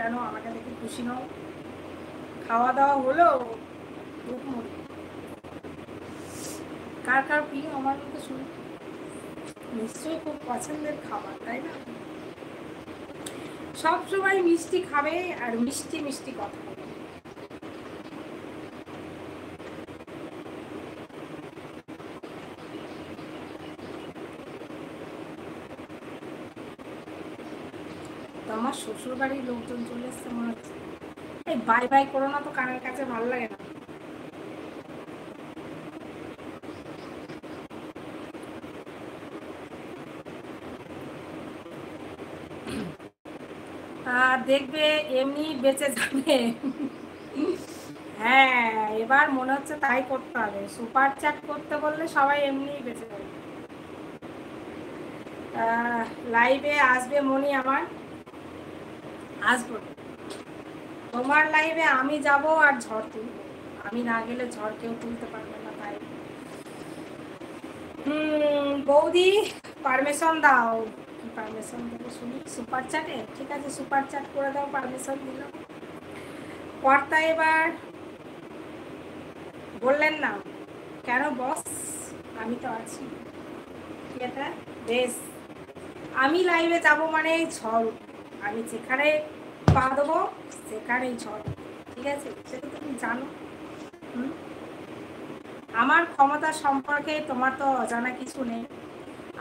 কেন আমাকে দেখে খুশি নও? খাওয়া দাওয়া হলো? কার কার প্রিয় আমার মতো শুনি, নিশ্চয়ই খুব পছন্দের খাবার, তাই না? সবসময় মিষ্টি খাবে আর মিষ্টি মিষ্টি কথা বলবে। তো আমার শ্বশুর বাড়ির লোকজন চলে এসছে মনে হচ্ছে। এই বাই বাই করো না তো, কানের কাছে ভালো লাগে না। দেখবে এমনি বেঁচে যাবে। হ্যাঁ, এবার মনে হচ্ছে তাই করতে হবে, সুপার চ্যাট করতে বললে সবাই এমনিই বেঁচে যাবে। লাইভে আসবে মনি আমার, আসবো। তোমার লাইভে আমি যাব আর ঝড় তুলব, আমি না গেলে ঝড় কেউ তুলতে পারবে না, তাই। বৌদি পারমিশন দাও। কি পারমিশন দেবো শুনি? সুপার চ্যাটে? ঠিক আছে, সুপার চ্যাট করে দাও, পারমিশন দিল। কর্তা এবার বললেন না কেন বস? আমি তো আছি। এটা বেশ, আমি লাইভে যাব মানে ঝড়, আমি যেখানে পা দেবো সেখানেই ঝড়, ঠিক আছে? সেটা তুমি জানো। আমার ক্ষমতা সম্পর্কে তোমার তো অজানা কিছু নেই।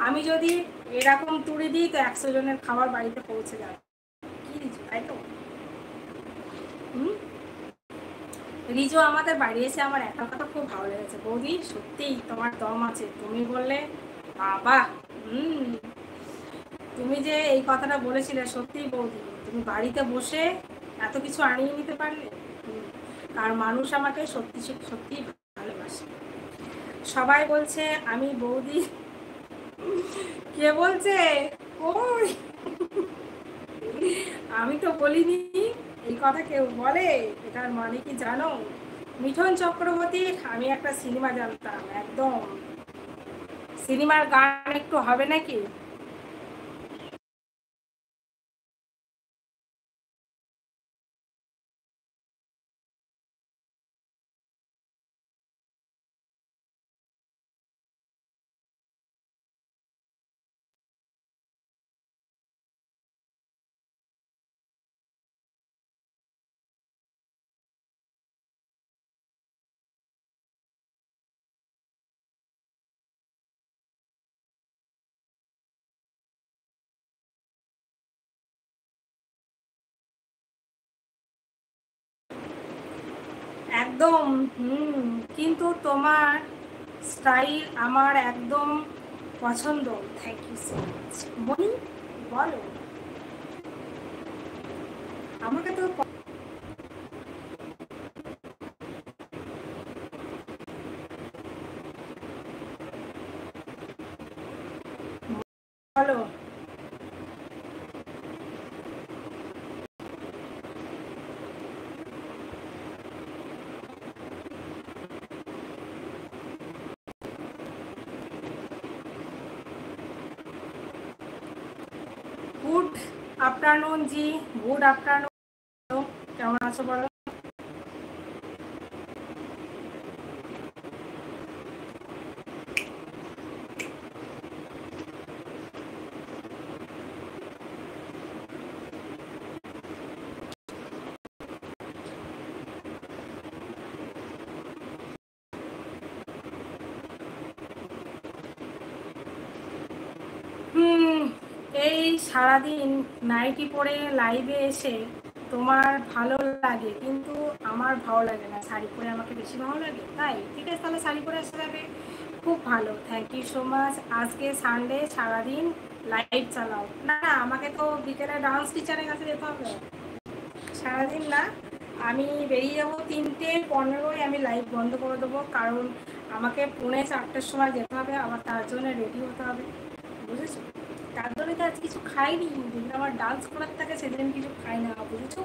আমি যদি এরকম তুড়ি দিই তো 100 জনের খাবার বাড়িতে পৌঁছে যাবে, কি রিজু, তাই তো? রিজু আমাদের বাড়ি এসে আমার একটা কথা খুব ভালো লেগেছে, বৌদি সত্যিই তোমার দম আছে, তুমি বললে বাবা। তুমি যে এই কথাটা বলেছিলে, সত্যিই বৌদি তুমি বাড়িতে বসে এত কিছু আনিয়ে নিতে পারলে। আর মানুষ আমাকে সত্যি সত্যি ভালোবাসে, সবাই বলছে আমি বৌদি। কে বলছে? ওই আমি তো বলিনি এই কথা, কেউ বলে। এটার মানে কি জানো? মিঠুন চক্রবর্তীর আমি একটা সিনেমা জানতাম, একদম সিনেমার গান একটু হবে নাকি? একদম। কিন্তু তোমার স্টাইল আমার একদম পছন্দ। থ্যাংক ইউ সো মাচ মনি। বলো, আমাকে তো বলো। গুড আফটারনুন জি, গুড আফটারনুন। কেমন আছো বলো? এই সারাদিন নাইটি পরে লাইভে এসে তোমার ভালো লাগে, কিন্তু আমার ভালো লাগে না, শাড়ি পরে আমাকে বেশি ভালো লাগে, তাই ঠিক আছে তাহলে শাড়ি পরে আসতে যাবে। খুব ভালো, থ্যাংক ইউ সো মাচ। আজকে সানডে, সারাদিন লাইভ চালাও না? আমাকে তো বিকেলে ডান্স টিচারের কাছে যেতে হবে, সারাদিন না। আমি বেরিয়ে যাবো 3:15, আমি লাইভ বন্ধ করে দেবো, কারণ আমাকে 3:45-4টার সময় যেতে হবে, আবার তার জন্য রেডি হতে হবে, বুঝেছো? তার জন্য তো আজ কিছু খাইনি, যেদিন আমার ডান্স করার থাকে সেদিন কিছু খাই না, বুঝেছো?